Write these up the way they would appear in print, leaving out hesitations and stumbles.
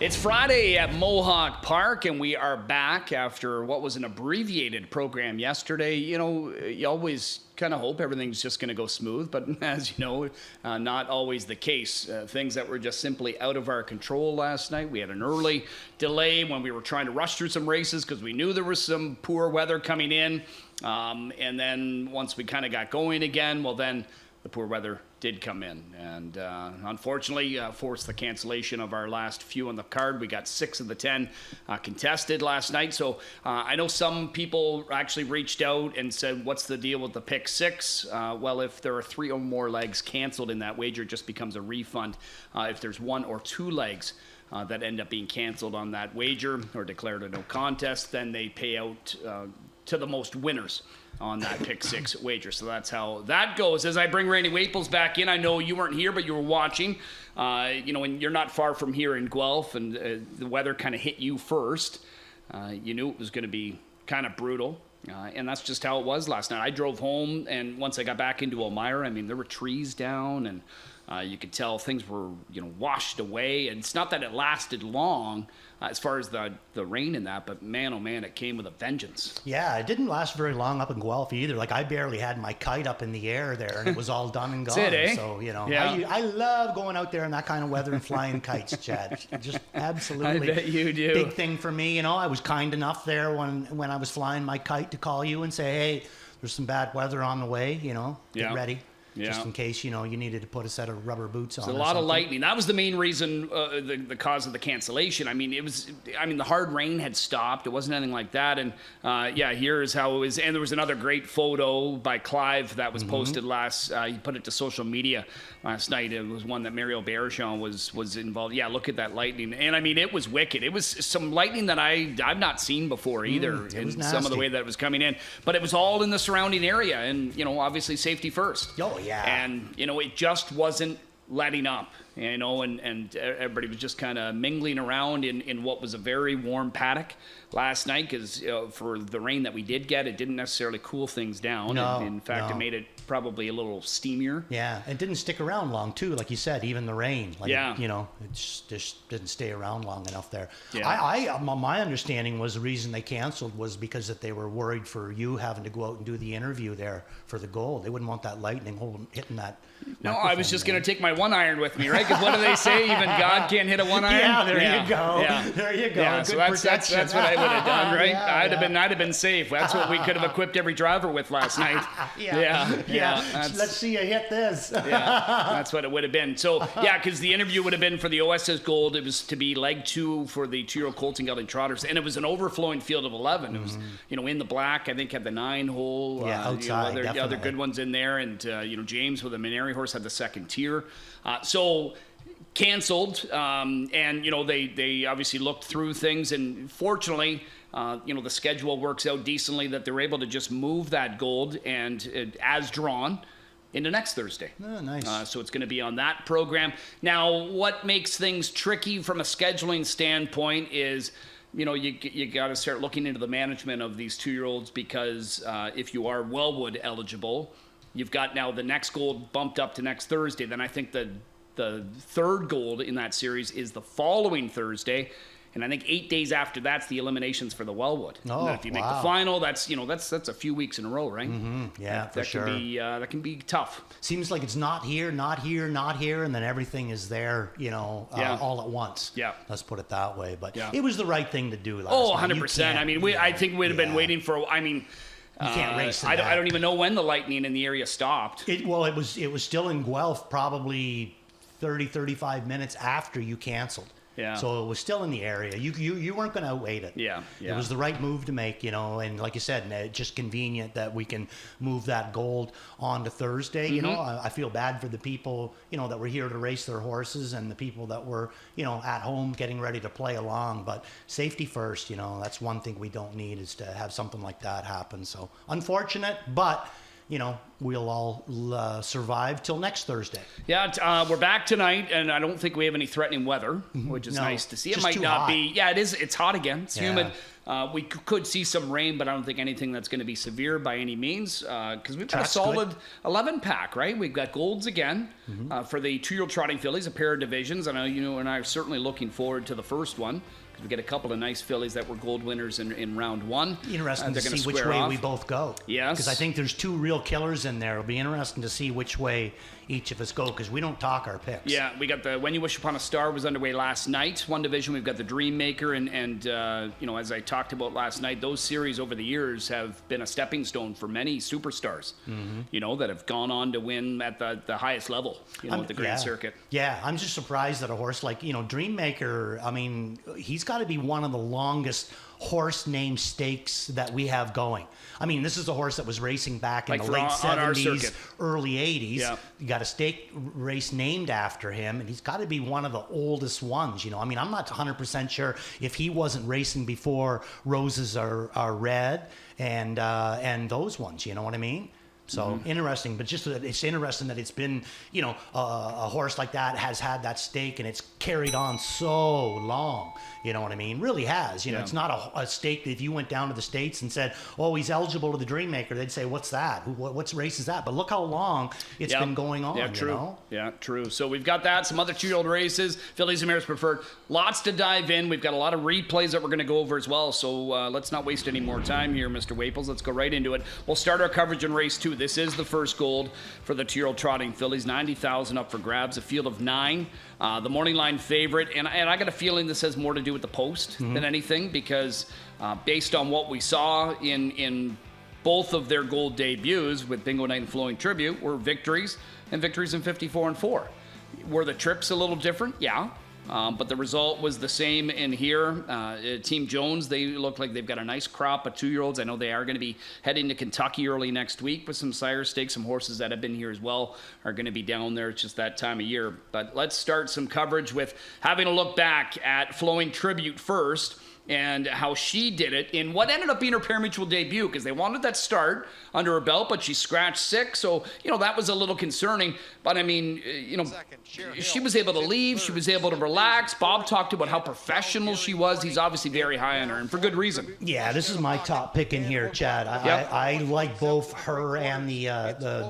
It's Friday at Mohawk Park, and we are back after what was an abbreviated program yesterday. You know, you always kind of hope everything's just going to go smooth, but as you know, not always the case. Things that were just simply out of our control last night. We had an early delay when we were trying to rush through some races because we knew there was some poor weather coming in. And then once we kind of got going again, well, then the poor weather did come in and unfortunately forced the cancellation of our last few on the card. We got 6 of the 10 contested last night. So I know some people actually reached out and said, what's the deal with the pick 6? Well, if there are 3 or more legs canceled in that wager, it just becomes a refund. If there's 1 or 2 legs that end up being canceled on that wager or declared a no contest, then they pay out to the most winners on that pick 6 wager. So that's how that goes. As I bring Randy Waples back in, I know you weren't here, but you were watching. You know, and you're not far from here in Guelph, and the weather kind of hit you first. You knew it was going to be kind of brutal. And that's just how it was last night. I drove home, and once I got back into Elmira, I mean, there were trees down, and you could tell things were, you know, washed away. And it's not that it lasted long as far as the rain and that, but man, oh man, it came with a vengeance. Yeah, it didn't last very long up in Guelph either. Like, I barely had my kite up in the air there, and it was all done and gone. That's it, eh? So, you know, yeah. I love going out there in that kind of weather and flying kites, Chad. Just absolutely. I bet you do. Big thing for me. You know, I was kind enough there when I was flying my kite to call you and say, hey, there's some bad weather on the way, you know, get ready. Yeah. Just in case, you know, you needed to put a set of rubber boots on. There's a lot of lightning. That was the main reason, the cause of the cancellation. I mean, the hard rain had stopped. It wasn't anything like that. And yeah, here's how it was. And there was another great photo by Clive that was posted he put it to social media last night. It was one that Mario Bergeron was involved. Yeah, look at that lightning. And I mean, it was wicked. It was some lightning that I've not seen before either in some of the way that it was coming in. But it was all in the surrounding area. And, you know, obviously safety first. Oh, yeah. And, you know, it just wasn't letting up, you know, and everybody was just kind of mingling around in what was a very warm paddock last night because for the rain that we did get, it didn't necessarily cool things down. No, in fact, it made it probably a little steamier. Yeah, it didn't stick around long, too. Like you said, even the rain. Like, yeah. You know, it just didn't stay around long enough there. Yeah. My understanding was the reason they canceled was because that they were worried for you having to go out and do the interview there for the goal. They wouldn't want that lightning hitting that. No, I was just going to take my 1-iron with me, right? Because what do they say? Even God can't hit a 1-iron? Yeah, there you go. Yeah. There you go. Yeah, Good so that's what I would have done, right? Yeah, I'd have been safe. That's what we could have equipped every driver with last night. Yeah. Let's see you hit this. Yeah, that's what it would have been. So, yeah, because the interview would have been for the OSS Gold. It was to be leg 2 for the 2-year-old Colton Gelding Trotters. And it was an overflowing field of 11. It was, you know, in the black, I think had the 9-hole. Outside, you know, other good ones in there. And, you know, James with the Minari horse had the second tier. So canceled. And, you know, they obviously looked through things. And fortunately, you know, the schedule works out decently that they're able to just move that gold and as drawn into next Thursday. Oh, nice. So it's going to be on that program. Now, what makes things tricky from a scheduling standpoint is, you know, you got to start looking into the management of these 2-year-olds because if you are Wellwood eligible, you've got now the next gold bumped up to next Thursday. Then I think the third gold in that series is the following Thursday. And I think 8 days after that's the eliminations for the Wellwood. Oh, if you make the final, that's a few weeks in a row, right? Mm-hmm. Yeah, for sure. That can be tough. Seems like it's not here, and then everything is there, you know, all at once. Yeah. Let's put it that way. But it was the right thing to do last night. 100%. I mean, I think we'd have been waiting for. You can't race in I that. don't even know when the lightning in the area stopped. It was still in Guelph probably 30-35 minutes after you canceled. Yeah. So it was still in the area. You weren't going to outwait it. Yeah. It was the right move to make, you know, and like you said, just convenient that we can move that gold on to Thursday. You know, I feel bad for the people, you know, that were here to race their horses and the people that were, you know, at home getting ready to play along. But safety first, you know, that's one thing we don't need is to have something like that happen. So unfortunate, but we'll all survive till next Thursday. Yeah, we're back tonight, and I don't think we have any threatening weather, which is nice to see. It might not be. Yeah, it is. It's hot again. It's humid. We could see some rain, but I don't think anything that's going to be severe by any means, because we've got a solid 11 pack, right? We've got golds again for the 2-year-old trotting fillies, a pair of divisions. I know you and I are certainly looking forward to the first one, because we get a couple of nice fillies that were gold winners in round 1. Interesting to see which way we both go. Yes. Because I think there's 2 real killers in there. It'll be interesting to see which way each of us go, because we don't talk our picks. Yeah, we got the When You Wish Upon a Star was underway last night. One division, we've got the Dream Maker, and as I talked about last night, those series over the years have been a stepping stone for many superstars, that have gone on to win at the highest level, at the Grand Circuit. Yeah, I'm just surprised that a horse like, Dream Maker, he's got to be one of the longest horse name stakes that we have going. This is a horse that was racing back in the late 70s, early 80s. Yeah. You got a stake race named after him, and he's got to be one of the oldest ones. I'm not 100% sure if he wasn't racing before Roses Are Red and those ones. You know what I mean? So interesting, but just that it's interesting that it's been, a horse like that has had that stake and it's carried on so long. You know what I mean? Really has. It's not a stake that if you went down to the States and said, "Oh, he's eligible to the Dream Maker," they'd say, "What's that? What race is that?" But look how long it's been going on. Yeah, true. Yeah, true. So we've got that. Some other 2-year-old races. Fillies and Mares Preferred. Lots to dive in. We've got a lot of replays that we're going to go over as well. So let's not waste any more time here, Mr. Waples. Let's go right into it. We'll start our coverage in race 2. This is the first gold for the 2-year-old trotting fillies. 90,000 up for grabs. A field of 9. The morning line favorite, and I got a feeling this has more to do with the post than anything, because based on what we saw in both of their gold debuts with Bingo Night and Flowing Tribute were victories in 54 and 4. Were the trips a little different? Yeah. But the result was the same in here. Team Jones, they look like they've got a nice crop of 2-year-olds. I know they are going to be heading to Kentucky early next week with some sire stakes. Some horses that have been here as well are going to be down there. It's just that time of year. But let's start some coverage with having a look back at Flowing Tribute first, and how she did it in what ended up being her pari-mutuel debut, because they wanted that start under her belt, but she scratched 6, so that was a little concerning. But she was able to leave, she was able to relax. Bob talked about how professional she was. He's obviously very high on her, and for good reason. Yeah, this is my top pick in here, Chad. I like both her and the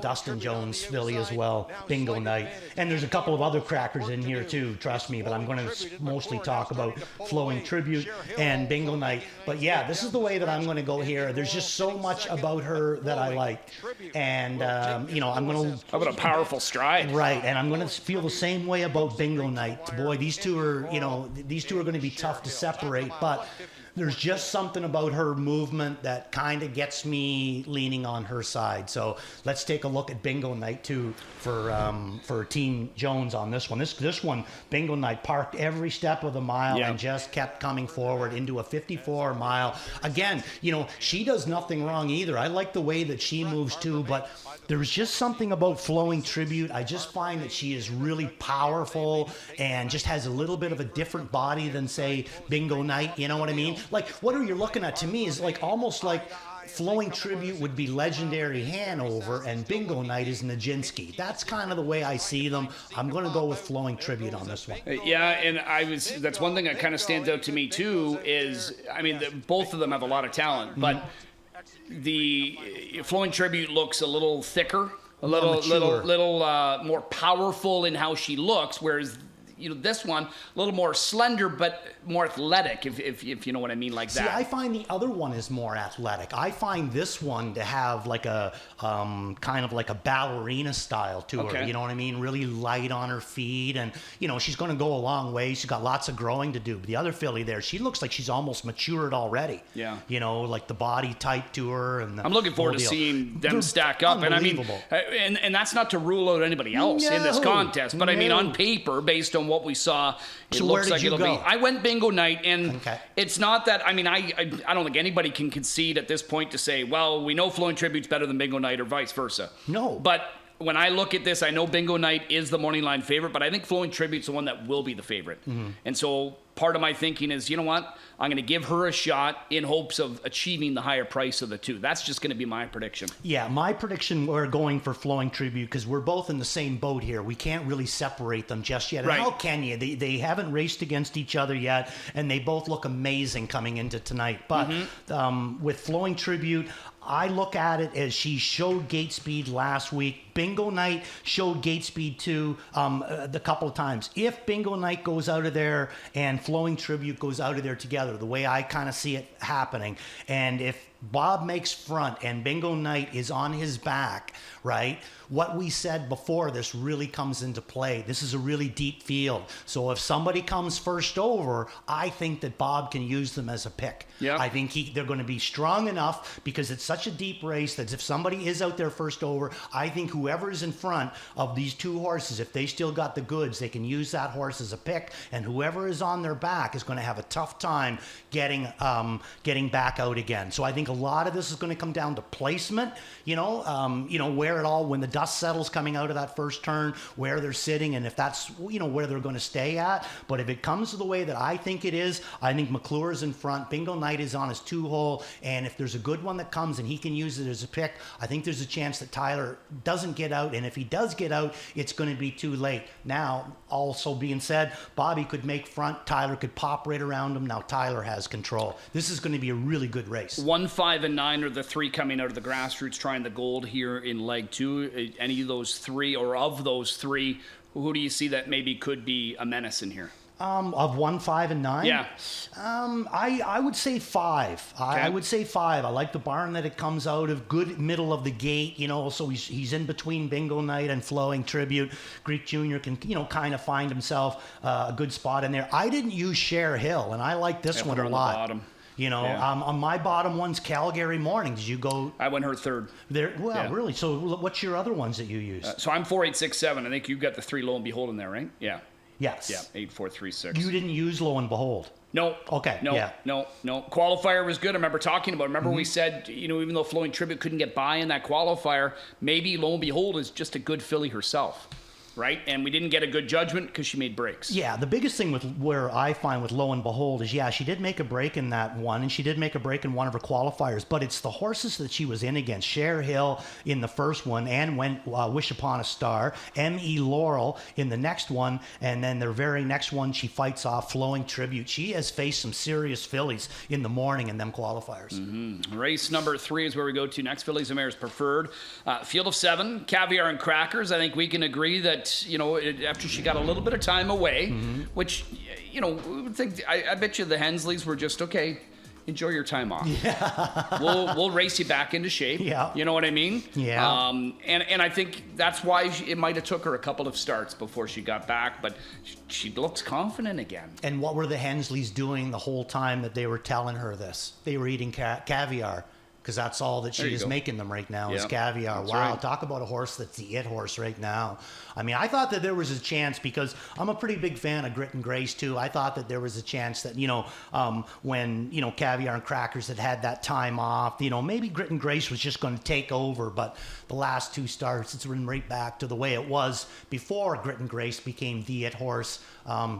Dustin Jones filly as well, Bingo Night. And there's a couple of other crackers in here too, trust me, but I'm going to mostly talk about Flowing Tribute and Bingo Night. But yeah, this is the way that I'm going to go here. There's just so much about her that I like. And, I'm going to... How about a powerful stride? Right, and I'm going to feel the same way about Bingo Night. Boy, these two are going to be tough to separate, but there's just something about her movement that kind of gets me leaning on her side. So let's take a look at Bingo Night too for Team Jones on this one. This one, Bingo Night parked every step of the mile and just kept coming forward into a 54 mile. Again, she does nothing wrong either. I like the way that she moves too, but there's just something about Flowing Tribute. I just find that she is really powerful and just has a little bit of a different body than, say, Bingo Night. You know what I mean? Like, what are you looking at to me is like almost like Flowing Tribute would be Legendary Hanover and Bingo Night is Nijinsky. That's kind of the way I see them. I'm going to go with Flowing Tribute on this one. Yeah, and that's one thing that kind of stands out to me too is, both of them have a lot of talent, but the Flowing Tribute looks a little thicker, a little more powerful in how she looks, whereas this one a little more slender but more athletic, if you know what I mean, like that. See, I find the other one is more athletic. I find this one to have like a kind of like a ballerina style to her. You know what I mean? Really light on her feet, and she's going to go a long way. She's got lots of growing to do. But the other filly there, she looks like she's almost matured already. Yeah. Like the body type to her, and I'm looking forward to seeing them stack up. And and that's not to rule out anybody else in this contest, but on paper, based on what we saw, it looks like it'll be. I went Bingo Night, and it's not that. I don't think anybody can concede at this point to say, well, we know Flowing Tribute's better than Bingo Night or vice versa. No. But when I look at this, I know Bingo Night is the morning line favorite, but I think Flowing Tribute's the one that will be the favorite. And so part of my thinking is, you know what? I'm going to give her a shot in hopes of achieving the higher price of the two. That's just going to be my prediction. Yeah, my prediction, we're going for Flowing Tribute because we're both in the same boat here. We can't really separate them just yet. Right. And how can you? They haven't raced against each other yet, and they both look amazing coming into tonight. But with Flowing Tribute, I look at it as she showed gate speed last week. Bingo Night showed gate speed too the couple of times. If Bingo Night goes out of there and Flowing Tribute goes out of there together, the way I kind of see it happening, and if Bob makes front and Bingo Night is on his back, right? What we said before this really comes into play. This is a really deep field. So if somebody comes first over, I think that Bob can use them as a pick. Yeah. I think they're going to be strong enough because it's such a deep race that if somebody is out there first over, I think whoever is in front of these two horses, if they still got the goods, they can use that horse as a pick, and whoever is on their back is going to have a tough time getting back out again. So I think a lot of this is going to come down to placement, where it all, when the dust settles coming out of that first turn, where they're sitting, and if that's, where they're going to stay at. But if it comes to the way that I think it is, I think McClure's in front, Bingo Night is on his 2-hole, and if there's a good one that comes and he can use it as a pick, I think there's a chance that Tyler doesn't get out, and if he does get out, it's going to be too late. Now, also being said, Bobby could make front, Tyler could pop right around him. Now Tyler has control. This is going to be a really good race. 1, 5, and 9 are the three coming out of the grassroots trying the gold here in leg 2. Any of those three, or of those three, who do you see that maybe could be a menace in here? Of 1, 5, and 9? Yeah. I would say 5. I would say 5. I like the barn that it comes out of, good middle of the gate, so he's in between Bingo Night and Flowing Tribute. Greek Jr. can, kind of find himself a good spot in there. I didn't use Cher Hill, and I like this one a lot. Bottom. On my bottom one's Calgary Morning. Did you go? I went her third. There. Well, yeah. Really? So what's your other ones that you use? So I'm 4, 8, 6, 7. I think you've got the 3 Low and Behold in there, right? Yeah. Yes. Yeah, 8, 4, 3, 6. You didn't use Low and Behold? No. Okay. No. Yeah. No. Qualifier was good. I remember talking about it. Remember we said, even though Flowing Tribute couldn't get by in that qualifier, maybe Lo and Behold is just a good filly herself. Right? And we didn't get a good judgment because she made breaks. Yeah, the biggest thing where I find with Lo and Behold is, she did make a break in that one, and she did make a break in one of her qualifiers, but it's the horses that she was in against. Cher Hill in the first one, and Wish Upon a Star, M.E. Laurel in the next one, and then the very next one she fights off Flowing Tribute. She has faced some serious fillies in the morning in them qualifiers. Mm-hmm. Race number 3 is where we go to next. Fillies and Mares Preferred. Field of 7, Caviar and Crackers. I think we can agree that after she got a little bit of time away, which, we would think, I bet you the Hensleys were just, okay, enjoy your time off. Yeah. We'll race you back into shape. Yeah. You know what I mean? Yeah. And I think that's why it might have took her a couple of starts before she got back, but she looks confident again. And what were the Hensleys doing the whole time that they were telling her this? They were eating caviar. Because that's all that she is making them right now is caviar. That's wow, right. Talk about a horse that's the it horse right now. I mean, I thought that there was a chance, because I'm a pretty big fan of Grit and Grace too. I thought that there was a chance that, when, Caviar and Crackers had that time off, maybe Grit and Grace was just going to take over. But the last 2 starts, it's been right back to the way it was before Grit and Grace became the it horse.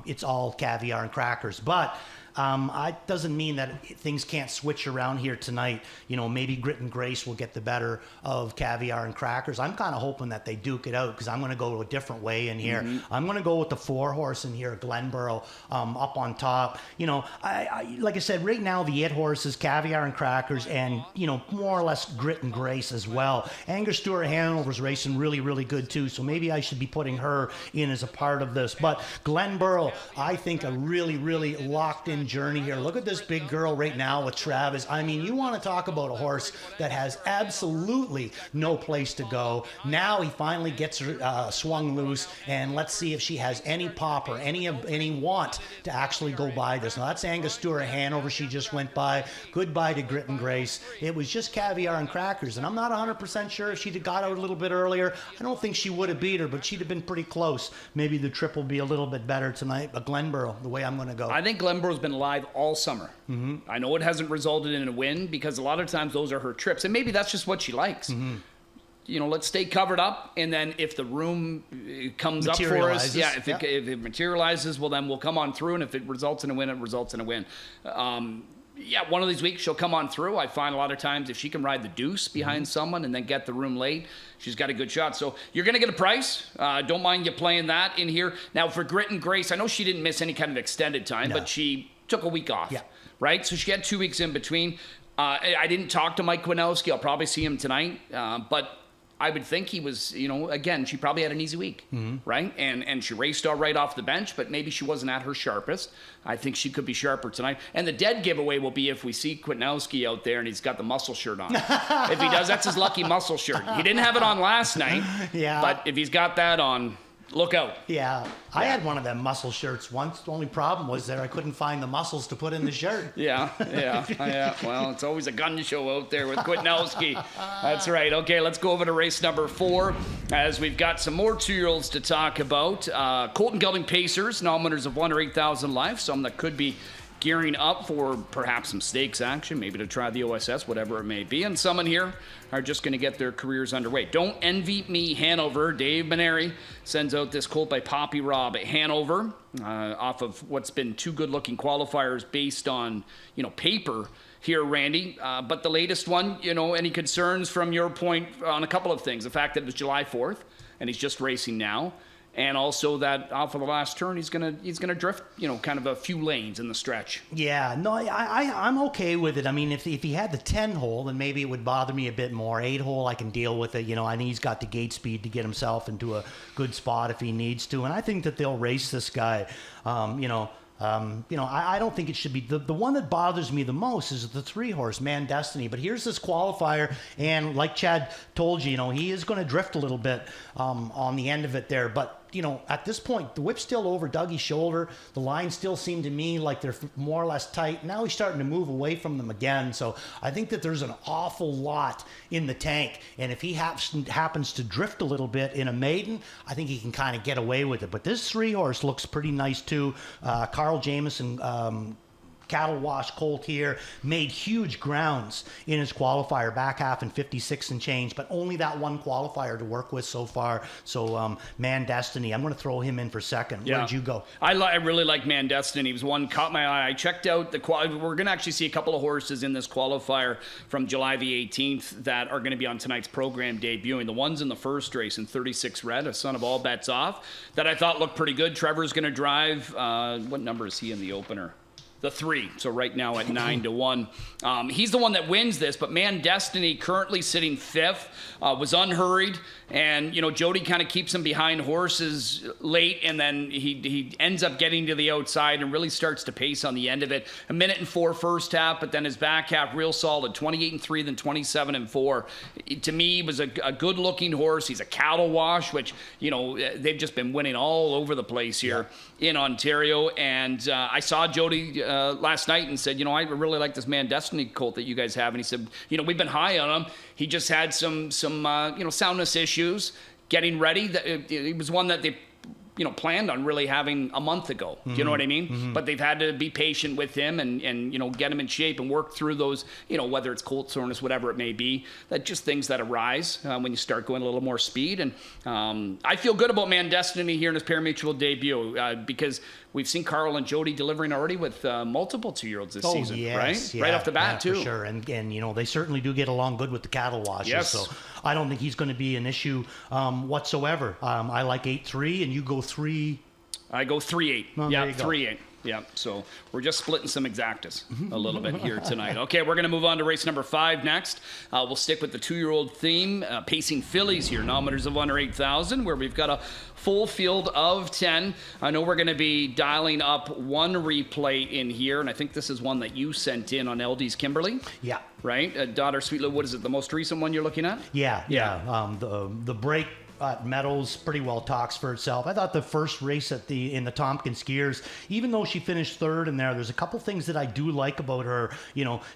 It's all Caviar and Crackers. But it doesn't mean that things can't switch around here tonight. Maybe Grit and Grace will get the better of Caviar and Crackers. I'm kind of hoping that they duke it out, because I'm going to go a different way in here. I'm going to go with the 4-horse in here, Glenborough, up on top. I like I said, right now the it horses, Caviar and Crackers, and more or less Grit and Grace as well. Angus Stewart Hanover's racing really, really good too. So maybe I should be putting her in as a part of this. But Glenborough, I think a really, really locked in journey here. Look at this big girl right now with Travis. I mean, you want to talk about a horse that has absolutely no place to go. Now he finally gets her swung loose, and let's see if she has any pop or any want to actually go by this. Now that's Angus Stewart Hanover. She just went by. Goodbye to Grit and Grace. It was just Caviar and Crackers, and I'm not 100% sure if she'd have got out a little bit earlier. I don't think she would have beat her, but she'd have been pretty close. Maybe the trip will be a little bit better tonight, but Glenborough, the way I'm going to go. I think Glenborough's been live all summer. I know it hasn't resulted in a win, because a lot of times those are her trips, and maybe that's just what she likes. let's stay covered up, and then if the room comes up for us, if it materializes, well, then we'll come on through, and if it results in a win, it results in a win. One of these weeks she'll come on through. I find a lot of times if she can ride the deuce behind someone and then get the room late, she's got a good shot. So you're going to get a price. Don't mind you playing that in here. Now for Grit and Grace, I know she didn't miss any kind of extended time, but she took a week off, right? So she had 2 weeks in between. I didn't talk to Mike Kwinowski. I'll probably see him tonight, but I would think he was, again, she probably had an easy week, right? And she raced all right off the bench, but maybe she wasn't at her sharpest. I think she could be sharper tonight. And the dead giveaway will be if we see Kwinowski out there and he's got the muscle shirt on. If he does, that's his lucky muscle shirt. He didn't have it on last night, but if he's got that on, look out. I had one of them muscle shirts once. The only problem was that I couldn't find the muscles to put in the shirt. Well, it's always a gun show out there with Kwinowski. That's right. Okay, let's go over to race number 4 as we've got some more 2-year-olds to talk about. Colton Gelding Pacers, nominators of 1 or 8,000 life, some that could be gearing up for perhaps some stakes action, maybe to try the OSS, whatever it may be. And some in here are just going to get their careers underway. Don't envy me, Hanover. Dave Benary sends out this colt by Poppy Robb at Hanover off of what's been 2 good-looking qualifiers based on, paper here, Randy. But the latest one, any concerns from your point on a couple of things? The fact that it was July 4th and he's just racing now. And also that off of the last turn, he's gonna drift, kind of a few lanes in the stretch. I'm okay with it. I mean, if he had the 10 hole, then maybe it would bother me a bit more. 8 hole, I can deal with it. I think he's got the gate speed to get himself into a good spot if he needs to. And I think that they'll race this guy. I don't think it should be the one that bothers me the most is the 3-horse Man Destiny. But here's this qualifier, and like Chad told you, he is going to drift a little bit on the end of it there. But at this point, the whip's still over Dougie's shoulder. The lines still seem to me like they're more or less tight. Now he's starting to move away from them again. So I think that there's an awful lot in the tank. And if he happens to drift a little bit in a maiden, I think he can kind of get away with it. But this 3-horse looks pretty nice too. Carl Jamieson, cattle wash colt here, made huge grounds in his qualifier, back half in 56 and change, but only that one qualifier to work with so far. So Man Destiny, I'm going to throw him in for second. Where'd you go? I really like Man Destiny. He was one caught my eye. I checked out the we're going to actually see a couple of horses in this qualifier from July the 18th that are going to be on tonight's program debuting. The ones in the first race in 36 Red, a son of All Bets Off, that I thought looked pretty good. Trevor's going to drive. What number is he in the opener? The 3, so right now at 9-1. He's the one that wins this, but Man Destiny currently sitting 5th, was unhurried, and Jody kind of keeps him behind horses late, and then he ends up getting to the outside and really starts to pace on the end of it. 1:04 first half, but then his back half real solid, 28-3, then 27-4. To me, he was a good-looking horse. He's a cattle wash, which they've just been winning all over the place here in Ontario. And I saw Jody last night and said, I really like this Man Destiny colt that you guys have. And he said, we've been high on him. He just had some soundness issues getting ready. It was one that they planned on really having a month ago. Do you know what I mean? Mm-hmm. But they've had to be patient with him and get him in shape and work through those, whether it's colt soreness, whatever it may be, that just things that arise when you start going a little more speed. And I feel good about Man Destiny here in his parimutuel debut because we've seen Carl and Jody delivering already with multiple 2-year-olds this season, right? Yeah, right off the bat, too. For sure. And they certainly do get along good with the cattle washers. Yes. So I don't think he's going to be an issue whatsoever. I like 8-3, and you go 3. I go 3-8. Well, yeah, 3-8. Yeah, so we're just splitting some exactas a little bit here tonight. Okay, we're going to move on to race number 5 next. We'll stick with the 2-year-old theme, pacing fillies here, nominators of 1 or 8,000, where we've got a full field of 10. I know we're going to be dialing up one replay in here, and I think this is one that you sent in on LD's Kimberly. Yeah. Right? Daughter Sweetlow, what is it, the most recent one you're looking at? Yeah. The break at Meadows pretty well talks for itself. I thought the first race in the Tompkins Gears, even though she finished third in there's a couple things that I do like about her.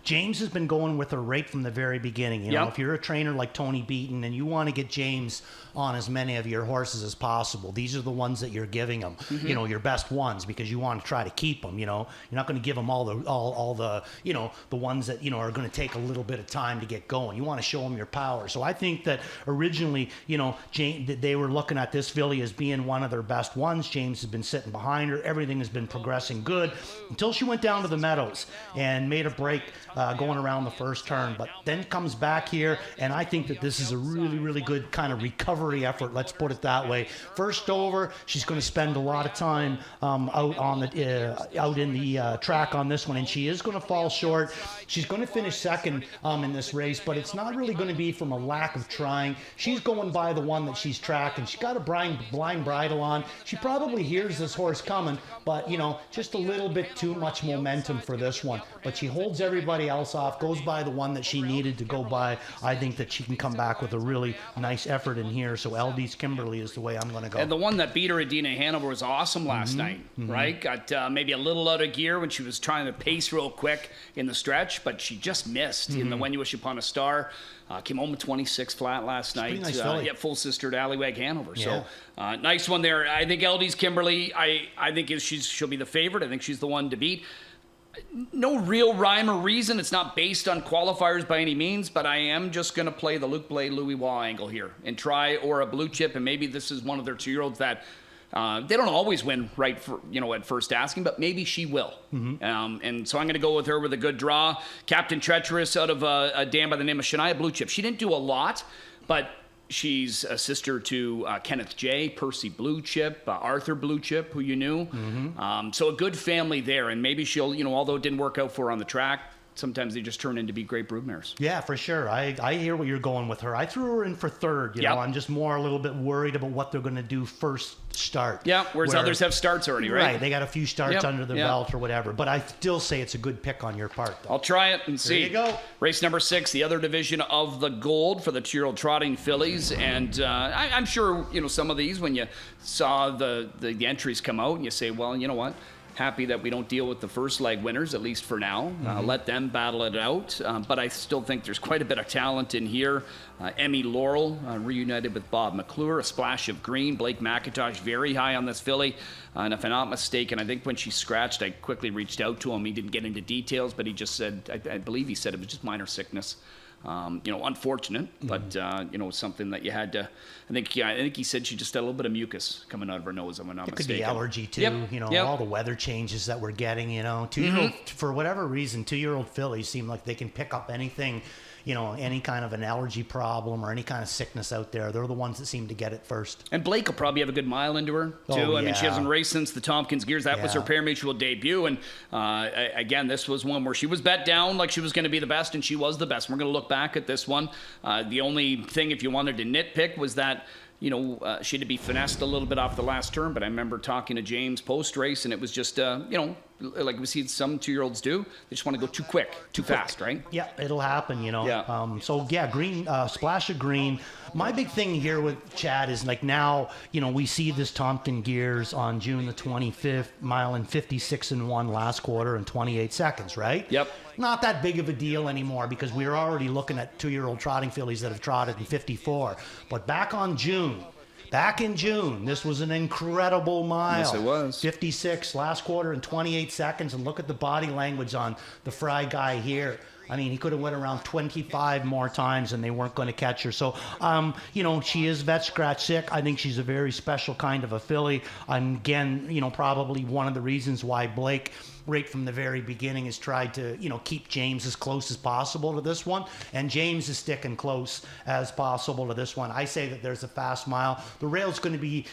James has been going with her right from the very beginning. You know, if you're a trainer like Tony Beaton and you want to get James on as many of your horses as possible, these are the ones that you're giving them. Your best ones, because you want to try to keep them. You're not going to give them all the the ones that are going to take a little bit of time to get going. You want to show them your power. So I think that originally, they were looking at this filly as being one of their best ones. James has been sitting behind her. Everything has been progressing good until she went down to the Meadows and made a break going around the first turn, but then comes back here, and I think that this is a really, really good kind of recovery effort. Let's put it that way. First over, she's going to spend a lot of time out in the track on this one, and she is going to fall short. She's going to finish second in this race, but it's not really going to be from a lack of trying. She's going by the one that she's tracked, and she's got a blind bridle on. She probably hears this horse coming, but just a little bit too much momentum for this one. But she holds everybody else off, goes by the one that she needed to go by. I think that she can come back with a really nice effort in here. So LD's Kimberly is the way I'm going to go. And the one that beat her, Adina Hanover, was awesome last night, right? Got maybe a little out of gear when she was trying to pace real quick in the stretch, but she just missed in the When You Wish Upon a Star. Came home with 26 flat last night. Nice full sister to Allywag Hanover. Yeah. So nice one there. I think LD's Kimberly, I think she'll be the favorite. I think she's the one to beat. No real rhyme or reason. It's not based on qualifiers by any means, but I am just going to play the Luke Blais, Louis Waugh angle here and try or a blue chip, and maybe this is one of their 2-year-olds that they don't always win right for at first asking, but maybe she will. And so I'm going to go with her with a good draw. Captain Treacherous out of a dam by the name of Shania Blue Chip. She didn't do a lot, but she's a sister to Kenneth J, Percy Blue Chip, Arthur Blue Chip, who you knew. So a good family there, and maybe she'll, although it didn't work out for her on the track, sometimes they just turn into be great broodmares. Yeah, for sure. I hear what you're going with her. I threw her in for third. You know, I'm just more a little bit worried about what they're going to do first start. Yeah, whereas others have starts already, right? Right, they got a few starts under their belt or whatever. But I still say it's a good pick on your part, though. I'll try it and see. There you go. Race number 6, the other division of the Gold for the 2-year-old trotting fillies. And I'm sure, some of these, when you saw the entries come out and you say, well, you know what? Happy that we don't deal with the first leg winners, at least for now. Let them battle it out. But I still think there's quite a bit of talent in here. Emmy Laurel reunited with Bob McClure, a splash of green. Blake McIntosh very high on this filly. And if I'm not mistaken, I think when she scratched, I quickly reached out to him. He didn't get into details, but he just said, I believe he said it was just minor sickness. Unfortunate, but something that you had to. I think he said she just had a little bit of mucus coming out of her nose. If I'm not mistaken. It could be allergy too. All the weather changes that we're getting. 2-year-old for whatever reason, 2-year-old fillies seem like they can pick up anything. Any kind of an allergy problem or any kind of sickness out there. They're the ones that seem to get it first. And Blake will probably have a good mile into her, too. I mean, she hasn't raced since the Tompkins Gears. That was her pari-mutuel debut. And, again, this was one where she was bet down like she was going to be the best, and she was the best. We're going to look back at this one. The only thing, if you wanted to nitpick, was that she had to be finessed a little bit off the last turn, but I remember talking to James post-race, and it was just, like we see some 2-year-olds do, they just want to go too quick, too fast, right? Yeah, it'll happen, green, splash of green. My big thing here with Chad is now, we see this Tompkins Gears on June the 25th, mile in 56-1 last quarter in 28 seconds, right? Yep. Not that big of a deal anymore because we're already looking at 2-year-old trotting fillies that have trotted in 54. But back in June, this was an incredible mile. Yes, it was. 56 last quarter in 28 seconds, and look at the body language on the Fry guy here. I mean, he could have went around 25 more times and they weren't going to catch her. So, she is vet scratch sick. I think she's a very special kind of a filly. Again, probably one of the reasons why Blake, right from the very beginning, has tried to, keep James as close as possible to this one. And James is sticking close as possible to this one. I say that there's a fast mile. The rail's going to be,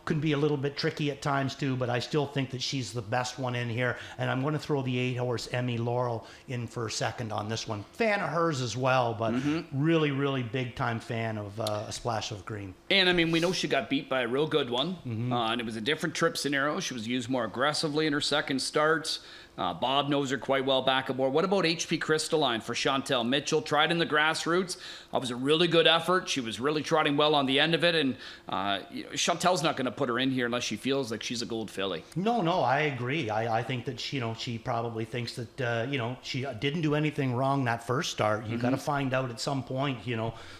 could be a little bit tricky at times too, but I still think that she's the best one in here. And I'm going to throw the 8-horse Emmy Laurel in for second on this one. Fan of hers as well, but really, really big time fan of A Splash of Green. And I mean, we know she got beat by a real good one, and it was a different trip scenario. She was used more aggressively in her second starts. Bob knows her quite well back aboard. What about HP Crystalline for Chantel Mitchell? Tried in the grassroots. It was a really good effort. She was really trotting well on the end of it. And Chantel's not going to put her in here unless she feels like she's a gold filly. No, I agree. I think that she probably thinks that she didn't do anything wrong that first start. You got to find out at some point,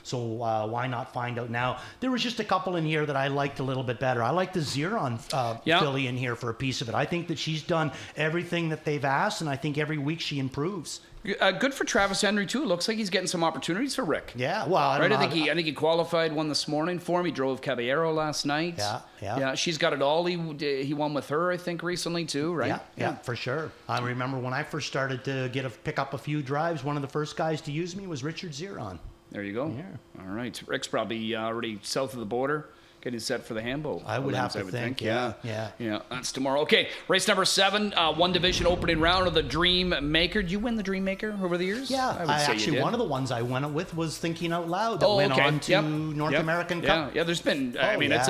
So why not find out now? There was just a couple in here that I liked a little bit better. I like the Xeron filly in here for a piece of it. I think that she's done everything that they've asked, and I think every week she improves. Good for Travis Henry too. It looks like he's getting some opportunities for Rick. Yeah, well, I think he qualified one this morning for him. He drove Caballero last night. Yeah. She's got it all. He won with her, I think, recently too, right? Yeah, for sure. I remember when I first started to pick up a few drives. One of the first guys to use me was Richard Xeron. There you go. Yeah. All right. Rick's probably already south of the border, getting set for the Hambo. I would think. Yeah. That's tomorrow. Okay, race number 7, one division opening round of the Dream Maker. Did you win the Dream Maker over the years? Yeah, I actually one of the ones I went with was Thinking Out Loud that went on to North American Cup. Yeah, there's been. It's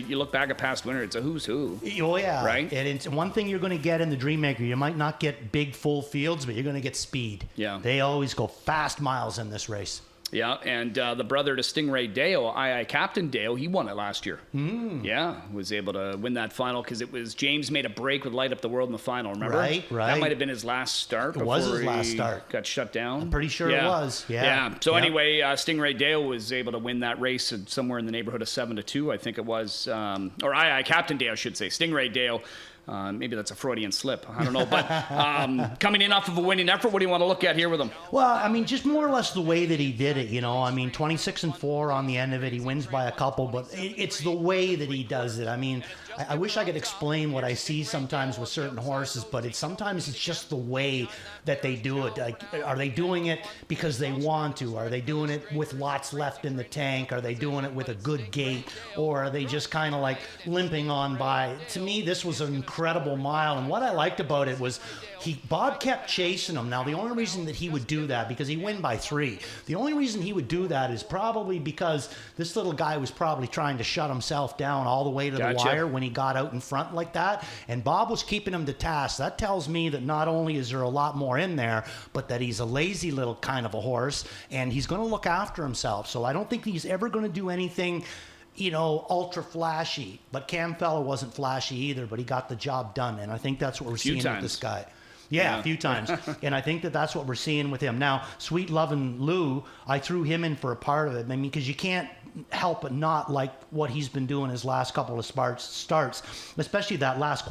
you look back at past winner, it's a who's who. Oh yeah, right. And it's one thing you're going to get in the Dream Maker. You might not get big full fields, but you're going to get speed. Yeah, they always go fast miles in this race. Yeah, and the brother to Stingray Dale, Captain Dale, he won it last year. Yeah, was able to win that final because it was James made a break with Light Up the World in the final, remember? Right. That might have been his last start. It was his last start. Got shut down. I'm pretty sure it was. Yeah. So anyway, Stingray Dale was able to win that race somewhere in the neighborhood of 7-2, I think it was. Or Captain Dale, I should say. Stingray Dale. Maybe that's a Freudian slip. I don't know. But coming in off of a winning effort, what do you want to look at here with him? Well, I mean, just more or less the way that he did it, 26-4 on the end of it. He wins by a couple, but it's the way that he does it. I mean, I wish I could explain what I see sometimes with certain horses, but sometimes it's just the way that they do it. Like, are they doing it because they want to? Are they doing it with lots left in the tank? Are they doing it with a good gait? Or are they just kind of like limping on by? To me, this was an incredible mile, and what I liked about it was Bob kept chasing him. Now, the only reason that he would do that, because he won by 3, the only reason he would do that is probably because this little guy was probably trying to shut himself down all the way to the wire when he got out in front like that, and Bob was keeping him to task. That tells me that not only is there a lot more in there, but that he's a lazy little kind of a horse, and he's going to look after himself. So I don't think he's ever going to do anything ultra flashy, but Cam Feller wasn't flashy either, but he got the job done, and I think that's what we're seeing with this guy. Yeah, a few times. And I think that that's what we're seeing with him. Now, Sweet Lovin' Lou, I threw him in for a part of it. I mean, because you can't help but not like what he's been doing his last couple of starts, especially that last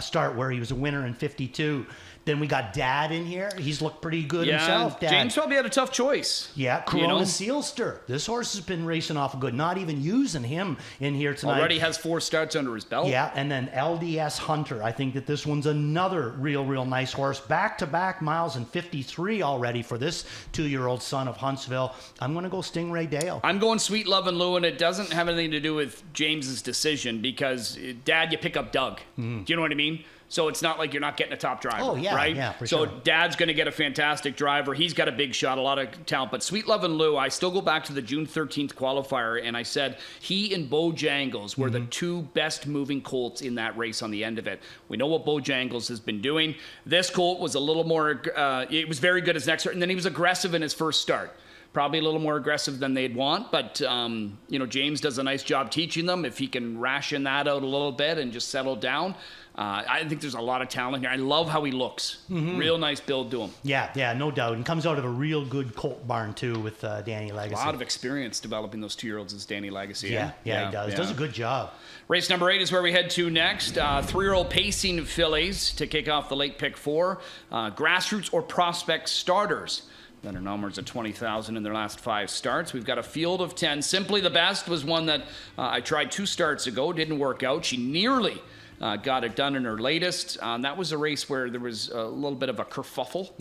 start where he was a winner in 52. Then we got Dad in here. He's looked pretty good himself. Dad. James probably had a tough choice. Yeah, Corona Sealster. This horse has been racing off good. Not even using him in here tonight. Already has 4 starts under his belt. Yeah, and then LDS Hunter. I think that this one's another real nice horse. Back-to-back miles in 53 already for this 2-year-old son of Huntsville. I'm going to go Stingray Dale. I'm going Sweet Lovin' Lou, and it doesn't have anything to do with James's decision because, Dad, you pick up Doug. Do you know what I mean? So it's not like you're not getting a top driver, right? Yeah, for sure. So Dad's going to get a fantastic driver. He's got a big shot, a lot of talent. But Sweet Lovin' Lou, I still go back to the June 13th qualifier, and I said he and Bojangles were the 2 best moving colts in that race on the end of it. We know what Bojangles has been doing. This colt was a little more, it was very good his next start, and then he was aggressive in his first start. Probably a little more aggressive than they'd want, but James does a nice job teaching them. If he can ration that out a little bit and just settle down, I think there's a lot of talent here. I love how he looks. Real nice build to him. Yeah, no doubt. And comes out of a real good colt barn, too, with Danny Legacy. A lot of experience developing those 2-year-olds as Danny Legacy. Yeah, he does. Yeah. Does a good job. Race number 8 is where we head to next. 3-year-old pacing fillies to kick off the late pick 4. Grassroots or prospect starters that are numbers of 20,000 in their last 5 starts. We've got a field of 10. Simply the Best was one that I tried 2 starts ago. Didn't work out. She nearly got it done in her latest. That was a race where there was a little bit of a kerfuffle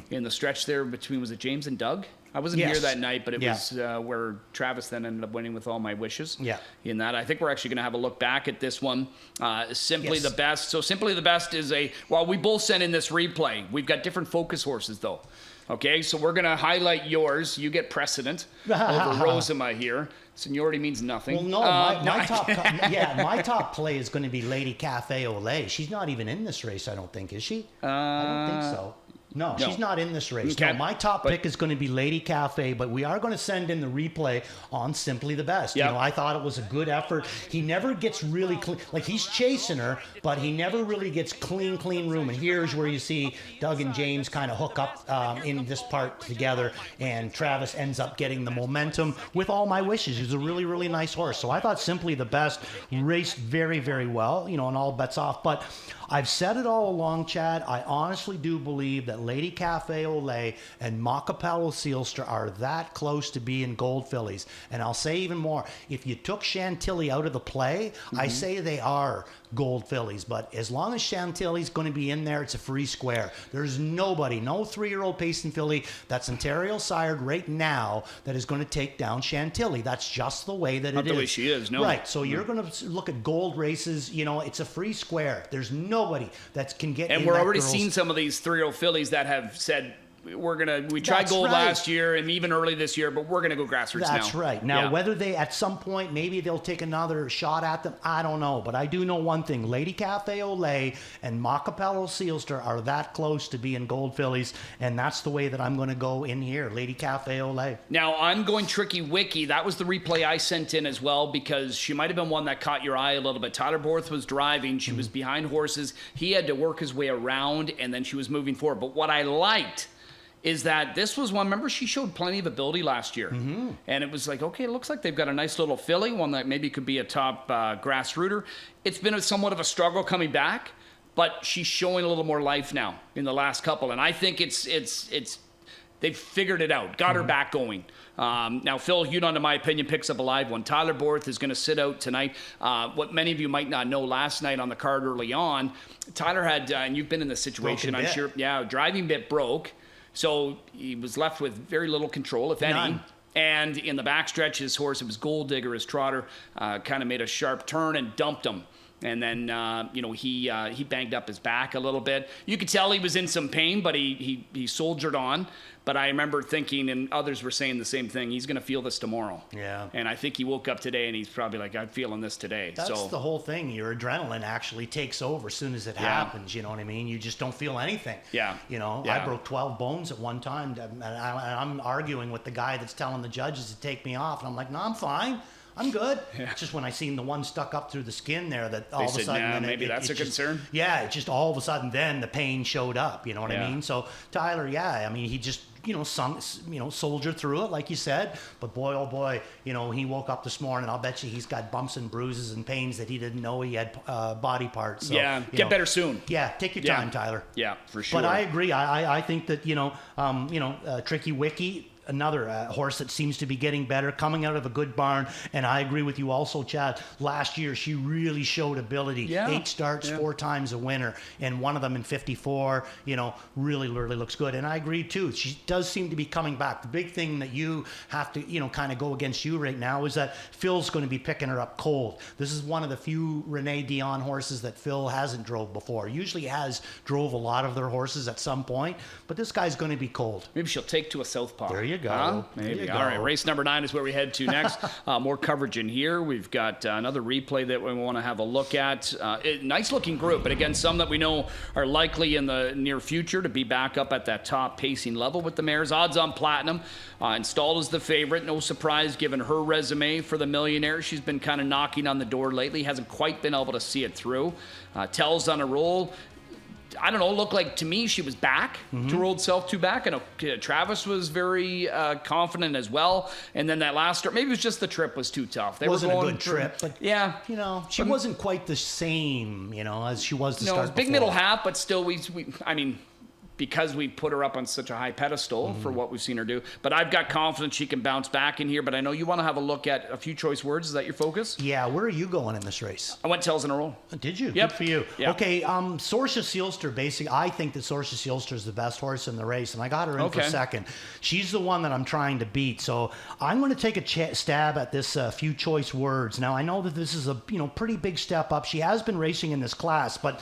in the stretch there between, was it James and Doug? I wasn't Yes. here that night, but it Yeah. was where Travis then ended up winning with All My Wishes. Yeah. In that, I think we're actually going to have a look back at this one. Simply Yes. the Best. So Simply the Best is well, we both sent in this replay. We've got different focus horses, though. Okay, so we're going to highlight yours. You get precedent over Rosema here. Seniority means nothing. Well, no, my top play is going to be Lady Cafe Olay. She's not even in this race, I don't think, is she? I don't think so. No, she's not in this race. Okay. No, my top pick is going to be Lady Cafe, but we are going to send in the replay on Simply the Best. Yep. You know, I thought it was a good effort. He never gets really clean. Like, he's chasing her, but he never really gets clean room. And here's where you see Doug and James kind of hook up in this part together, and Travis ends up getting the momentum with All My Wishes. He's a really, really nice horse. So I thought Simply the Best raced very, very well, you know, and all bets off. But I've said it all along, Chad. I honestly do believe that Lady Cafe Olay and Macapello Sealster are that close to being gold fillies. And I'll say even more. If you took Chantilly out of the play, I say they are gold fillies. But as long as Chantilly's going to be in there, it's a free square. There's nobody, no 3-year-old pacing filly that's Ontario sired right now that is going to take down Chantilly. That's just the way that Not it the is. way she is, no. Right. So you're going to look at gold races. You know, it's a free square. There's nobody that can get. And in we're that already girl's- seeing some of these 3-year-old fillies that have said, we tried That's gold right. last year and even early this year, but we're gonna go grassroots now. That's right. Now, Yeah. whether they, at some point, maybe they'll take another shot at them, I don't know. But I do know one thing. Lady Cafe Olay and Macapello Sealster are that close to being gold fillies, and that's the way that I'm going to go in here. Lady Cafe Olay. Now, I'm going Tricky Wiki. That was the replay I sent in as well because she might have been one that caught your eye a little bit. Tyler Borth was driving. She was behind horses. He had to work his way around, and then she was moving forward. But what I liked is that this was one, remember, she showed plenty of ability last year. And it was like, okay, it looks like they've got a nice little filly, one that maybe could be a top grassrooter. It's been somewhat of a struggle coming back, but she's showing a little more life now in the last couple. And I think it's they've figured it out, got her back going. Now, Phil Hudon, in my opinion, picks up a live one. Tyler Borth is going to sit out tonight. What many of you might not know, last night on the card early on, Tyler had, and you've been in this situation, Broken I'm bit. sure, driving bit broke. So he was left with very little control, if any. None. And in the backstretch, his horse, it was Gold Digger, his trotter, kind of made a sharp turn and dumped him. And then, he banged up his back a little bit. You could tell he was in some pain, but he soldiered on. But I remember thinking, and others were saying the same thing, he's going to feel this tomorrow. Yeah. And I think he woke up today and he's probably like, I'm feeling this today. That's the whole thing. Your adrenaline actually takes over as soon as it happens. You know what I mean? You just don't feel anything. Yeah. You know, Yeah. I broke 12 bones at one time, and I'm arguing with the guy that's telling the judges to take me off, and I'm like, no, I'm fine. I'm good. Yeah. Just when I seen the one stuck up through the skin there, that all of a said, sudden, "Nah, then maybe that's a just- concern." Yeah, it just all of a sudden, then the pain showed up. You know what Yeah. I mean? So Tyler, yeah, I mean, he just soldiered through it, like you said. But boy, oh boy, he woke up this morning. I'll bet you he's got bumps and bruises and pains that he didn't know he had body parts. So, Yeah, get better soon. Yeah, take your time, Tyler. Yeah, for sure. But I agree. I think that Tricky Wiki, another horse that seems to be getting better, coming out of a good barn. And I agree with you also, Chad. Last year, she really showed ability. Yeah. 8 starts, 4 times a winner, and one of them in 54, really looks good. And I agree, too. She does seem to be coming back. The big thing that you have to, kind of go against you right now is that Phil's going to be picking her up cold. This is one of the few Renee Dion horses that Phil hasn't drove before. Usually has drove a lot of their horses at some point, but this guy's going to be cold. Maybe she'll take to a southpaw. There you go. Huh? There Maybe. you go. All right, race number 9 is where we head to next. More coverage in here. We've got another replay that we want to have a look at. Nice looking group, but again, some that we know are likely in the near future to be back up at that top pacing level with the mares. Odds on Platinum, installed as the favorite. No surprise given her resume for the Millionaire. She's been kind of knocking on the door lately. Hasn't quite been able to see it through. Tells on a roll. I don't know, looked like to me she was back to her old self, too back. I know Travis was very confident as well. And then that last start, maybe it was just the trip was too tough. They Wasn't were a going good trip, but yeah. she wasn't quite the same, as she was to No, it start was big before. middle half, but still, I mean, because we put her up on such a high pedestal for what we've seen her do. But I've got confidence she can bounce back in here. But I know you want to have a look at a few choice words. Is that your focus? Yeah, where are you going in this race? I went tails in a row. Did you? Yep. Good for you. Yeah. Okay, Sorcia Sealster, basically, I think that Sorcia Sealster is the best horse in the race, and I got her in for second. She's the one that I'm trying to beat, so I'm going to take a stab at this few choice words. Now, I know that this is a pretty big step up. She has been racing in this class, but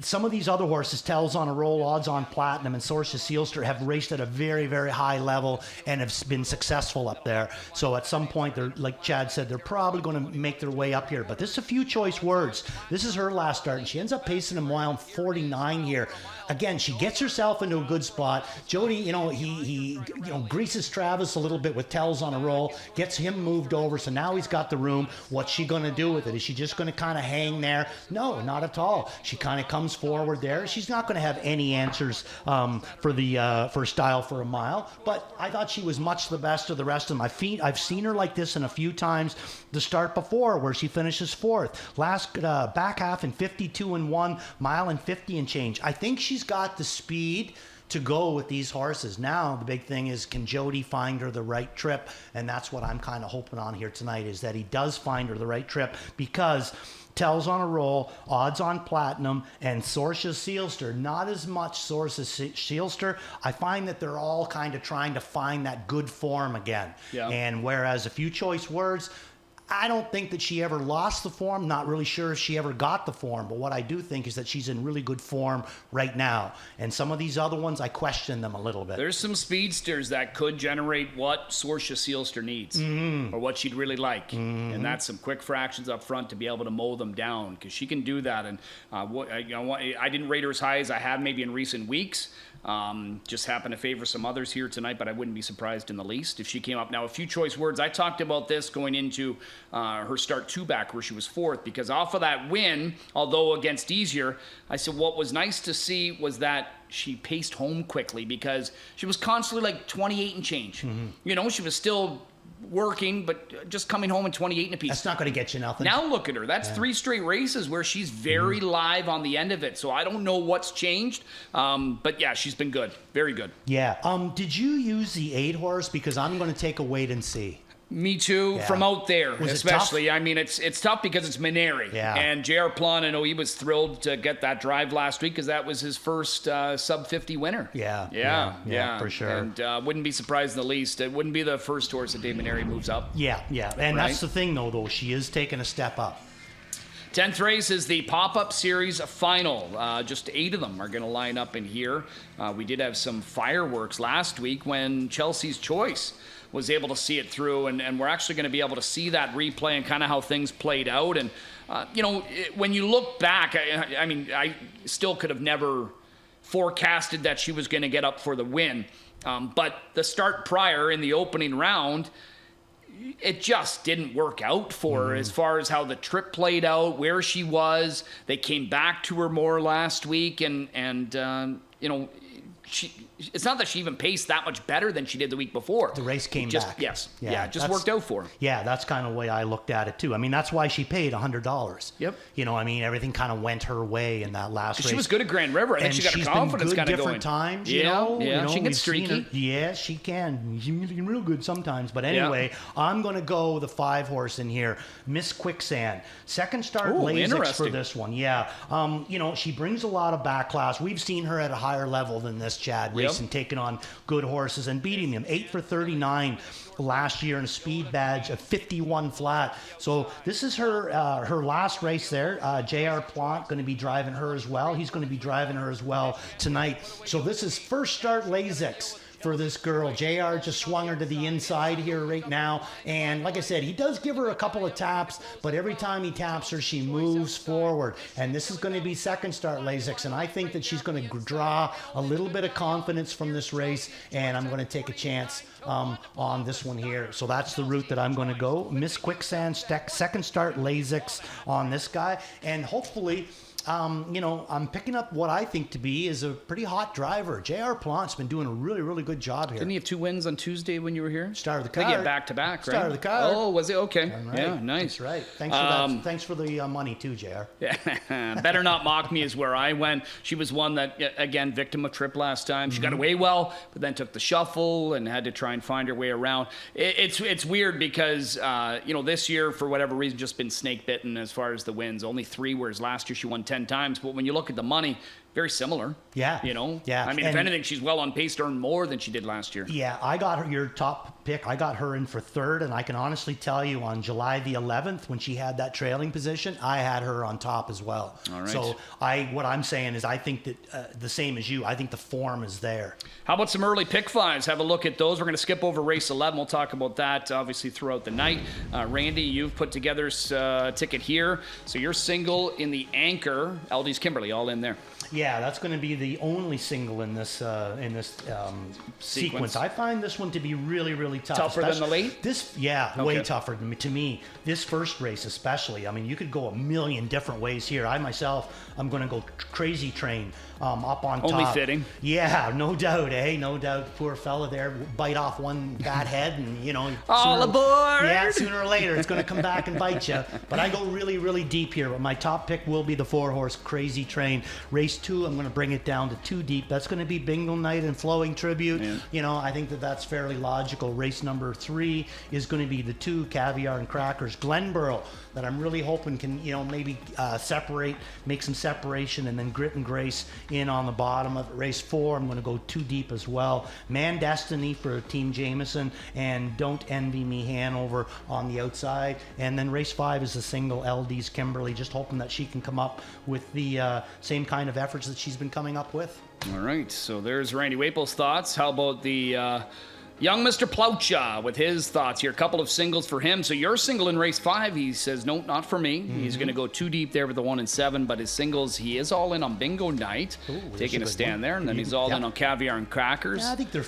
some of these other horses, Tells on a Roll, Odds on Platinum, and Sorcia Sealster, have raced at a very, very high level and have been successful up there. So at some point, they're, like Chad said, they're probably going to make their way up here. But this is a few choice words. This is her last start, and she ends up pacing a mile 49 here. Again, she gets herself into a good spot. Jody, he greases Travis a little bit with Tells on a Roll, gets him moved over, so now he's got the room. What's she going to do with it? Is she just going to kind of hang there? No, not at all. She kind of comes forward there. She's not going to have any answers for Style for a Mile, but I thought she was much the best of the rest of them. I've seen her like this in a few times the start before, where she finishes fourth. Last back half in 52-1, mile and 50 and change. I think she's got the speed to go with these horses. Now the big thing is, can Jody find her the right trip? And that's what I'm kind of hoping on here tonight, is that he does find her the right trip, because Tells on a Roll, Odds on Platinum, and Sorcia Sealster, not as much Sorcia Sealster. I find that they're all kind of trying to find that good form again. Yeah. And whereas a few choice words, I don't think that she ever lost the form. Not really sure if she ever got the form. But what I do think is that she's in really good form right now. And some of these other ones, I question them a little bit. There's some speedsters that could generate what Sorcia Sealster needs, or what she'd really like. And that's some quick fractions up front to be able to mow them down, because she can do that. And I didn't rate her as high as I have maybe in recent weeks. Just happened to favor some others here tonight, but I wouldn't be surprised in the least if she came up. Now, a few choice words. I talked about this going into her start two back, where she was fourth, because off of that win, although against easier, I said what was nice to see was that she paced home quickly, because she was constantly like 28 and change. She was still working, but just coming home in 28 and a piece. That's not going to get you nothing. Now look at her. That's 3 straight races where she's very live on the end of it. So I don't know what's changed. But yeah, she's been good. Very good. Yeah. Did you use the 8 horse? Because I'm going to take a wait and see. Me too, from out there, especially. I mean, it's tough because it's Maneri. Yeah. And J.R. Plon, I know he was thrilled to get that drive last week, because that was his first sub-50 winner. Yeah, for sure. And wouldn't be surprised in the least. It wouldn't be the first horse that Dave Maneri moves up. Yeah. And that's the thing, though. She is taking a step up. 10th race is the Pop-Up Series final. Just 8 of them are going to line up in here. We did have some fireworks last week when Chelsea's Choice was able to see it through, and we're actually going to be able to see that replay and kind of how things played out. And, when you look back, I mean, I still could have never forecasted that she was going to get up for the win. But the start prior in the opening round, it just didn't work out for her as far as how the trip played out, where she was. They came back to her more last week, and it's not that she even paced that much better than she did the week before. The race came back. Yes. Yeah, it just worked out for her. Yeah, that's kind of the way I looked at it, too. I mean, that's why she paid $100. Yep. Everything kind of went her way in that last race. She was good at Grand River. I think she got her confidence kind of going. Different times, she gets streaky. Yeah, she can. She's real good sometimes. But anyway, I'm going to go the 5 horse in here, Miss Quicksand. Second start Lasix for this one. Yeah. She brings a lot of back class. We've seen her at a higher level than this, Chad, racing, taking on good horses and beating them. 8 for 39 last year in a speed badge of 51 flat. So this is her last race there. J.R. Plant going to be driving her as well. He's going to be driving her as well tonight. So this is first start Lasix for this girl. JR just swung her to the inside here right now. And like I said, he does give her a couple of taps, but every time he taps her, she moves forward. And this is going to be second start Lasix. And I think that she's going to draw a little bit of confidence from this race. And I'm going to take a chance on this one here. So that's the route that I'm going to go. Miss Quicksand, second start Lasix on this guy. And hopefully, I'm picking up what I think to be is a pretty hot driver. J.R. Plant's been doing a really, really good job here. Didn't he have 2 wins on Tuesday when you were here? Star of the I think card. he had back-to-back, right? Star of the card. Oh, was it? Okay. Right. Yeah, nice. That's right. Thanks for that. Thanks for the money too, J.R. Yeah. Better Not Mock Me is where I went. She was one that, again, victim of trip last time. She got away well, but then took the shuffle and had to try and find her way around. It's weird because, this year, for whatever reason, just been snake bitten as far as the wins. Only 3, whereas last year she won 10 times. But when you look at the money, very similar. Yeah. Yeah. I mean, if anything, she's well on pace to earn more than she did last year. Yeah, I got her, your top pick. I got her in for 3rd, and I can honestly tell you on July the 11th, when she had that trailing position, I had her on top as well. All right. So what I'm saying is I think that the same as you, I think the form is there. How about some early pick fives? Have a look at those. We're going to skip over race 11. We'll talk about that, obviously, throughout the night. Randy, you've put together a ticket here. So you're single in the anchor. LD's Kimberly, all in there. Yeah, that's going to be the only single in this sequence. I find this one to be really, really tough. Tougher than the late? Way tougher to me. This first race especially. I mean, you could go a million different ways here. I myself, I'm going to go Crazy Train up on top. Only fitting. Yeah, no doubt, eh? No doubt. Poor fella there, bite off one bad head and, all aboard! Yeah, sooner or later it's going to come back and bite you. But I go really, really deep here. But my top pick will be the 4-horse Crazy Train. Race 2, I'm going to bring it down to 2 deep. That's going to be Bingo Night and Flowing Tribute. Yeah. I think that's fairly logical. Race number 3 is going to be the 2 Caviar and Crackers Glenborough that I'm really hoping can, maybe separate, make some separation, and then Grit and Grace in on the bottom of it. Race 4, I'm going to go 2 deep as well. Man Destiny for Team Jameson, and Don't Envy Me Hanover on the outside. And then race 5 is a single, LD's Kimberly, just hoping that she can come up with the same kind of efforts that she's been coming up with. All right, so there's Randy Wapel's thoughts. How about the young Mr. Plaucha with his thoughts here? A couple of singles for him. So you're single in race 5. He says, no, not for me. He's going to go 2 deep there with the 1 and 7, but his singles, he is all in on Bingo Night, taking a stand there, and then he's all in on Caviar and Crackers. Yeah, I think they're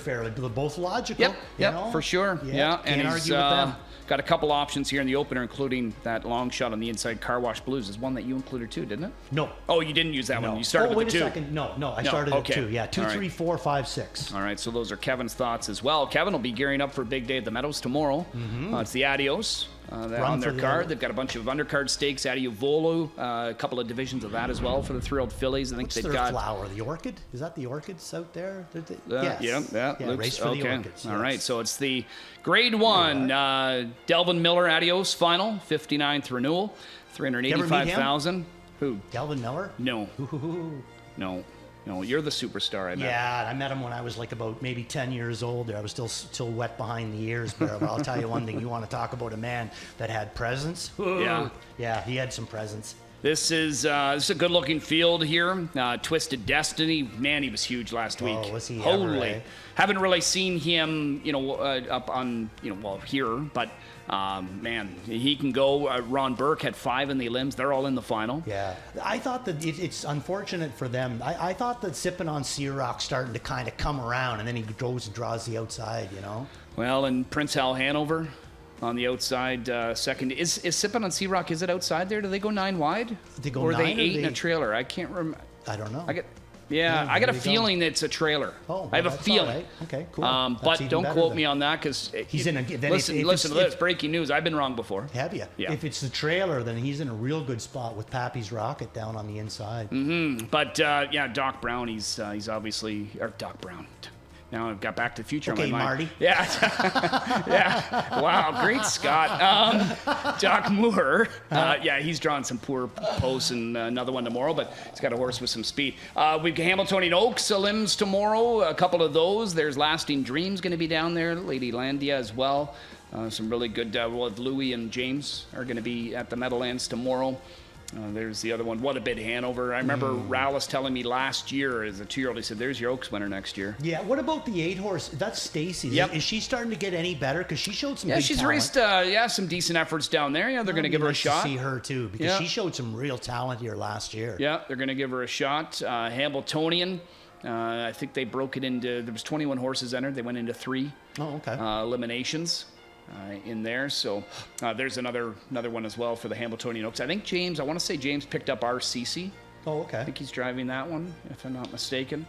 both logical. Yep, for sure. Yeah, and he's argue with them. Got a couple options here in the opener, including that long shot on the inside, Car Wash Blues. Is one that you included too, didn't it? No. Oh, you didn't use that one. You started with the 2. Wait a second. No, I started at 2. Yeah, 2, 3, 4, 5, 6. All right, so those are Kevin's thoughts as well. Kevin will be gearing up for a big day at the Meadows tomorrow. It's the Adios. On their card. They've got a bunch of undercard stakes, Adio Volo, a couple of divisions of that as well for the 3-year-old fillies. I think What's they've their got flower, the orchid? Is that the orchids out there? Yes. Yeah. Race for the orchids. All right, so it's the Grade 1 Delvin Miller Adios final, 59th renewal, 385,000. Who? Delvin Miller? No. No, you're the superstar, I met. Yeah, I met him when I was like about maybe 10 years old. I was still wet behind the ears, but I'll tell you one thing. You want to talk about a man that had presence? Yeah. Yeah, he had some presence. This is a good-looking field here. Twisted Destiny, man, he was huge last week. Oh, was he Holy. ever, eh? Haven't really seen him, up on, here, but man, he can go. Ron Burke had 5 in the limbs. They're all in the final. Yeah, I thought that it's unfortunate for them. I thought that Sippin' on Sea Rock starting to kind of come around, and then he goes and draws the outside, Well, and Prince Hal Hanover on the outside, second. Is Sippin' on Sea Rock, is it outside there? Do they go 9 wide? They go or 9 are they 8 in a trailer? I can't remember. I don't know. I got a feeling it's a trailer. Oh, I have a that's feeling. all right. Okay, cool. But don't quote me on that because he's in a. Listen to this. Breaking news. I've been wrong before. Have you? Yeah. If it's the trailer, then he's in a real good spot with Pappy's Rocket down on the inside. Mm-hmm. But Doc Brown. He's obviously Doc Brown. Now I've got Back to the Future okay, on my mind. Marty. Yeah. Yeah. Wow, great Scott. Doc Moore. He's drawn some poor posts and another one tomorrow, but he's got a horse with some speed. We've got Hamiltonian Oaks limbs tomorrow, a couple of those. There's Lasting Dreams going to be down there, Lady Landia as well. Some really good, Louis and James are going to be at the Meadowlands tomorrow. There's the other one, What a Bit Hanover. I remember Rallis telling me last year as a 2-year-old, he said, there's your Oaks winner next year. Yeah, what about the 8-horse? That's Stacy. Yep. Is she starting to get any better? Because she showed some big she's talent. Raced some decent efforts down there. Yeah, they're going to give her a shot. To see her too, because she showed some real talent here last year. Yeah, they're going to give her a shot. Hamiltonian, I think they broke it into, there was 21 horses entered. They went into 3 eliminations. In there, so there's another one as well for the Hamiltonian Oaks. I think I want to say James picked up RCC Oh, okay. I think he's driving that one, if I'm not mistaken,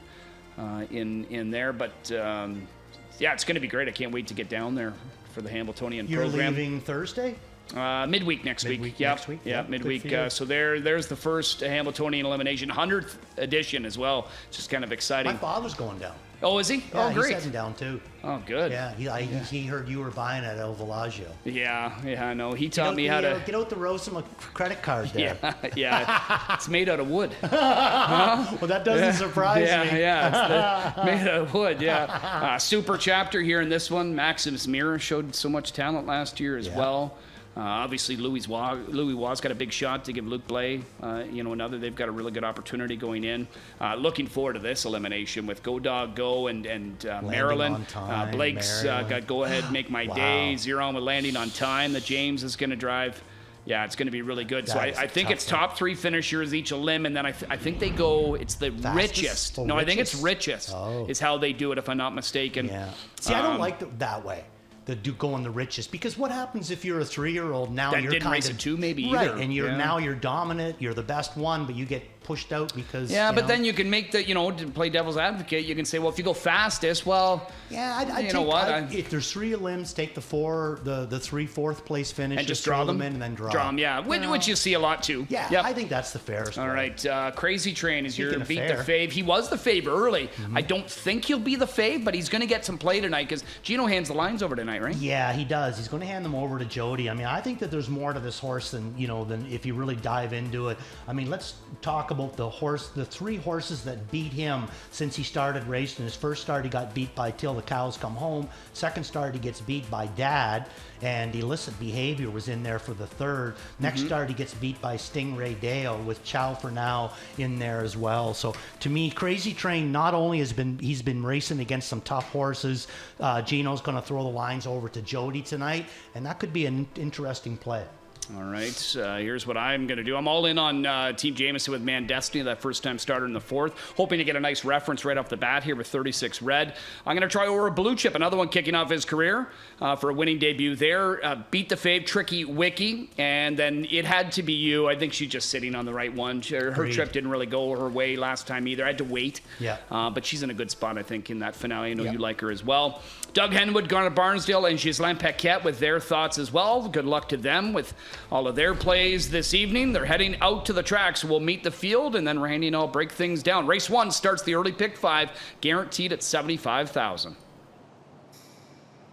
in there. But yeah, it's going to be great. I can't wait to get down there for the Hambletonian You're program. leaving Thursday? Midweek next week. Midweek Yep. next week? Yeah, Yep, good midweek. for you. So there's the first Hambletonian elimination, 100th edition as well. It's just kind of exciting. My father's going down. Oh, is he? Yeah, Oh, great. he's heading down too. Oh, good. Yeah, he heard you were buying at El Villaggio. Yeah, I know. He taught me how to. Get out the Rosama credit card there. Yeah. It's made out of wood. Well, that doesn't surprise me. Yeah, it's made out of wood. Yeah. Super chapter here in this one. Maximus Mira showed so much talent last year as well. Obviously, Louis Waugh's got a big shot to give Luke Blais, another. They've got a really good opportunity going in. Looking forward to this elimination with Go Dog Go and Maryland. on time, Blake's got Go Ahead Make My Day. Zero on with Landing on Time that James is going to drive. Yeah, it's going to be really good. So I think it's top 3 finishers each a limb, and then I think they go, it's the richest. Oh, No, I think it's richest. richest is how they do it, if I'm not mistaken. Yeah. See, I don't like that way. Going the richest, because what happens if you're a 3-year-old now? That you're didn't kind race of a 2 maybe right, either. and now you're dominant. You're the best one, but you get pushed out because then you can make to play devil's advocate. You can say, well, if you go fastest, well, if there's 3 limbs, take the 3 4th place finishes and just draw them in and then draw them. Yeah, which you see a lot too. Yeah, yep. I think that's the fairest. All right, Crazy Train is your beat fair. the fave. He was the fave early. I don't think he'll be the fave, but he's going to get some play tonight because Gino hands the lines over tonight, right? Yeah, he does. He's going to hand them over to Jody. I mean, I think that there's more to this horse than if you really dive into it. I mean, let's talk about the 3 horses that beat him since he started racing. His first start, he got beat by Till the Cows Come Home. Second start, he gets beat by Dad, and Illicit Behavior was in there for the 3rd. Next start, he gets beat by Stingray Dale with Chow for Now in there as well. So to me, Crazy Train not only he's been racing against some tough horses. Gino's going to throw the lines over to Jody tonight, and that could be an interesting play. All right, here's what I'm going to do. I'm all in on Team Jamison with Man Destiny, that first-time starter in the 4th. Hoping to get a nice reference right off the bat here with 36 Red. I'm going to try over a Blue Chip, another one kicking off his career for a winning debut there. Beat the fave, Tricky Wiki, and then It Had to Be You. I think she's just sitting on the right one. Her trip didn't really go her way last time either. I had to wait. Yeah. But she's in a good spot, I think, in that finale. I know you like her as well. Doug Henwood, Garnet Barnsdale, and Ghislaine Paquette with their thoughts as well. Good luck to them with all of their plays this evening. They're heading out to the track, so we'll meet the field, and then Randy and I'll break things down. Race 1 starts the early pick 5, guaranteed at $75,000.